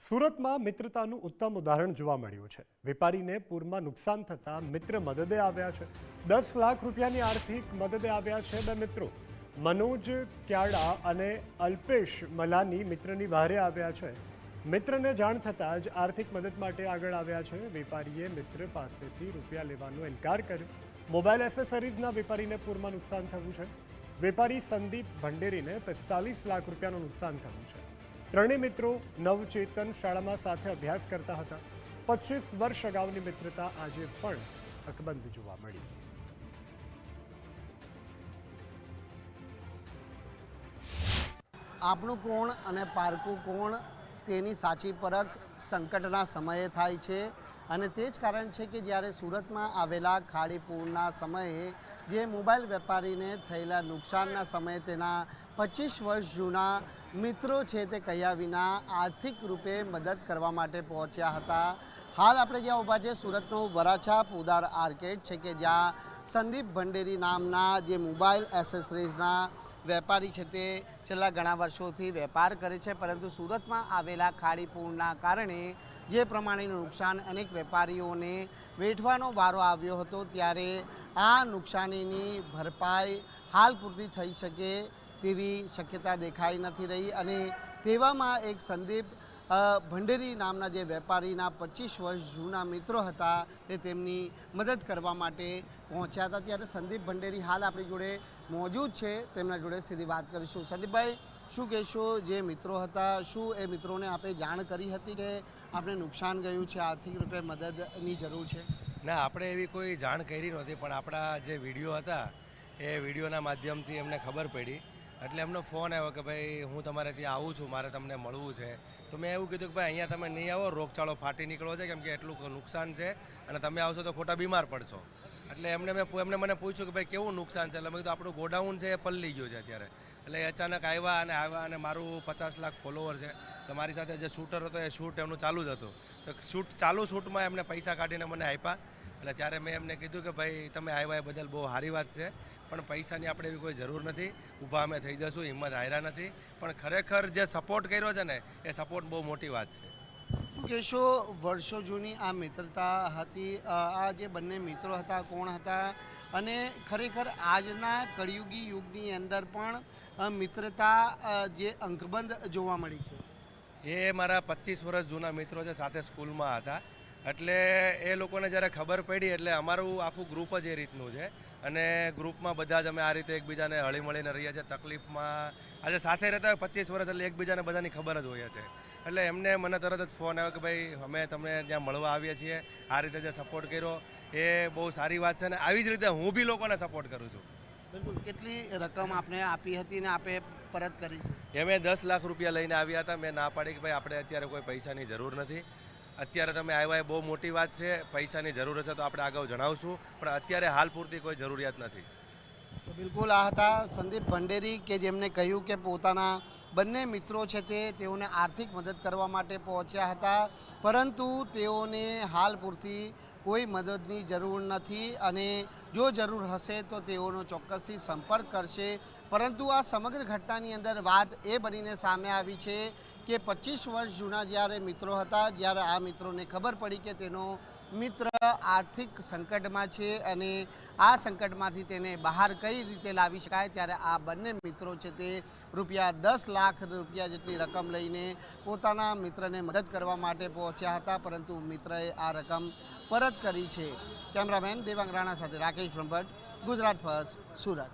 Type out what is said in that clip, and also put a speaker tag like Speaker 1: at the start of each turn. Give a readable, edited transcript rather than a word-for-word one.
Speaker 1: સુરતમાં મિત્રતાનું ઉત્તમ ઉદાહરણ જોવા મળ્યું છે। વેપારીને પૂરમાં નુકસાન થતાં મિત્ર મદદે આવ્યા છે। 10 લાખ રૂપિયાની આર્થિક મદદે આવ્યા છે બે મિત્રો। મનોજ ક્યાડા અને અલ્પેશ મલાની મિત્રની વહારે આવ્યા છે। મિત્રને જાણ થતાં જ આર્થિક મદદ માટે આગળ આવ્યા છે। વેપારીએ મિત્ર પાસેથી રૂપિયા લેવાનો ઇનકાર કર્યો। મોબાઈલ એસેસરીઝના વેપારીને પૂરમાં નુકસાન થયું છે। વેપારી સંદીપ ભંડેરીને 45 લાખ રૂપિયાનું નુકસાન થયું છે। ત્રણેય મિત્રો નવચેતન શાળામાં સાથે અભ્યાસ કરતા હતા। 25 વર્ષ અગાઉની મિત્રતા આજે પણ અકબંધ જોવા મળી।
Speaker 2: આપણું કોણ અને પારકું કોણ તેની સાચી પરખ સંકટના સમયે થાય છે અને તે જ કારણ છે કે જ્યારે સુરતમાં આવેલા ખાડીપુરના સમયે જે મોબાઈલ વેપારીને થયેલા નુકસાનના સમયે તેના 25 વર્ષ જૂના મિત્રો છે તે કહ્યા વિના આર્થિક રૂપે મદદ કરવા માટે પહોંચ્યા હતા। હાલ આપણે જ્યાં ઊભા છે સુરતનું વરાછા પોદાર આર્કેડ છે કે જ્યાં સંદીપ ભંડેરી નામના જે મોબાઈલ એસેસરીઝના વેપારી છે તે છેલ્લા ઘણા વર્ષોથી વેપાર કરે છે, પરંતુ સુરતમાં આવેલા ખાડીપુરના કારણે જે પ્રમાણેનું નુકસાન અનેક વેપારીઓને વેઠવાનો વારો આવ્યો હતો, ત્યારે આ નુકસાનીની ભરપાઈ હાલ પૂરતી થઈ શકે તેવી શક્યતા દેખાઈ નથી રહી અને તેવામાં એક સંદીપ ભંડેરી નામના જે વેપારીના 25 વર્ષ જૂના મિત્રો હતા તે તેમની મદદ કરવા માટે પહોંચ્યા હતા। ત્યારે સંદીપ ભંડેરી હાલ આપણી જોડે મોજૂદ છે, તેમના જોડે સીધી વાત કરીશું। સંદીપભાઈ, શું કહેશો, જે મિત્રો હતા શું એ મિત્રોને આપે જાણ કરી હતી કે આપણે નુકસાન ગયું છે, આર્થિક રૂપે મદદની જરૂર છે?
Speaker 3: ના, આપણે એવી કોઈ જાણ કરી નહોતી, પણ આપણા જે વિડીયો હતા એ વિડીયોના માધ્યમથી એમને ખબર પડી એટલે એમનો ફોન આવ્યો કે ભાઈ હું તમારે ત્યાં આવું છું, મારે તમને મળવું છે। તો મેં એવું કીધું કે ભાઈ અહીંયા તમે નહીં આવો, રોગચાળો ફાટી નીકળો છે, કેમ કે એટલું નુકસાન છે અને તમે આવશો તો ખોટા બીમાર પડશો। એટલે એમને મને પૂછ્યું કે ભાઈ કેવું નુકસાન છે, એટલે મેં કીધું આપણું ગોડાઉન છે એ પલળી ગયું છે અત્યારે। એટલે અચાનક આવ્યા અને મારું 50 લાખ ફોલોવર છે, તો મારી સાથે જે શૂટર હતો એ શૂટ એમનું ચાલુ જ હતું, તો ચાલુ શૂટમાં એમને પૈસા કાઢીને મને આપ્યા। એટલે ત્યારે મેં એમને કીધું કે ભાઈ તમે આવ્યા એ બદલ બહુ સારી વાત છે, પણ પૈસાની આપણે એવી કોઈ જરૂર નથી, ઊભા અમે થઈ જશું, હિંમત હાર્યા નથી, પણ ખરેખર જે સપોર્ટ કર્યો છે ને એ સપોર્ટ બહુ મોટી વાત છે।
Speaker 2: શું કહેશો, વર્ષો જૂની આ મિત્રતા હતી, આ જે બંને મિત્રો હતા કોણ હતા અને ખરેખર આજના કળિયુગી યુગની અંદર પણ મિત્રતા જે અંકબંધ જોવા મળી છે?
Speaker 3: એ મારા 25 વર્ષ જૂના મિત્રો છે, સાથે સ્કૂલમાં હતા। એટલે એ લોકોને જ્યારે ખબર પડી એટલે અમારું આખું ગ્રુપ જ એ રીતનું છે અને ગ્રુપમાં બધા જ અમે આ રીતે એકબીજાને હળીમળીને રહીએ છીએ। તકલીફમાં આજે સાથે રહેતા હોય 25 વર્ષ એટલે એકબીજાને બધાની ખબર જ હોય છે। એટલે એમને મને તરત જ ફોન આવ્યો કે ભાઈ અમે તમને ત્યાં મળવા આવીએ છીએ, આ રીતે જે સપોર્ટ કર્યો એ બહુ સારી વાત છે અને આવી જ રીતે હું બી લોકોને સપોર્ટ કરું છું।
Speaker 2: બિલકુલ। કેટલી રકમ આપને આપી હતી ને આપે પરત કરી?
Speaker 3: અમે 10 લાખ રૂપિયા લઈને આવ્યા હતા। મેં ના પાડી કે ભાઈ આપણે અત્યારે કોઈ પૈસાની જરૂર નથી, અત્યારે તમે આવ્યા એ બહુ મોટી વાત છે, પૈસાની જરૂર હશે તો આપણે આગળ જણાવશું, પણ અત્યારે હાલ પૂરતી કોઈ જરૂરિયાત નથી।
Speaker 2: તો બિલકુલ આ હતા સંદીપ ભંડેરી કે જેમને કહ્યું કે પોતાના બંને મિત્રો છે તેઓને આર્થિક મદદ કરવા માટે પહોંચ્યા હતા, પરંતુ તેઓને હાલ પૂરતી કોઈ મદદની જરૂર નથી અને જો જરૂર હશે તો તેઓનો ચોક્કસથી સંપર્ક કરશે। પરંતુ આ સમગ્ર ઘટનાની અંદર વાત એ બનીને સામે આવી છે કે 25 વર્ષ જૂના જ્યારે મિત્રો હતા, જ્યારે આ મિત્રોને ખબર પડી કે તેનો મિત્ર આર્થિક સંકટમાં છે અને આ સંકટમાંથી તેને બહાર કઈ રીતે લાવી શકાય, ત્યારે આ બંને મિત્રો છે તે રૂપિયા 10 લાખ રૂપિયા જેટલી રકમ લઈને પોતાના મિત્રને મદદ કરવા માટે પહોંચ્યા હતા, પરંતુ મિત્રએ આ રકમ પરત કરી છે। કેમેરામેન દેવાંગ રાણા સાથે રાકેશ બ્રહ્મભટ્ટ, ગુજરાત ફર્સ્ટ, સુરત।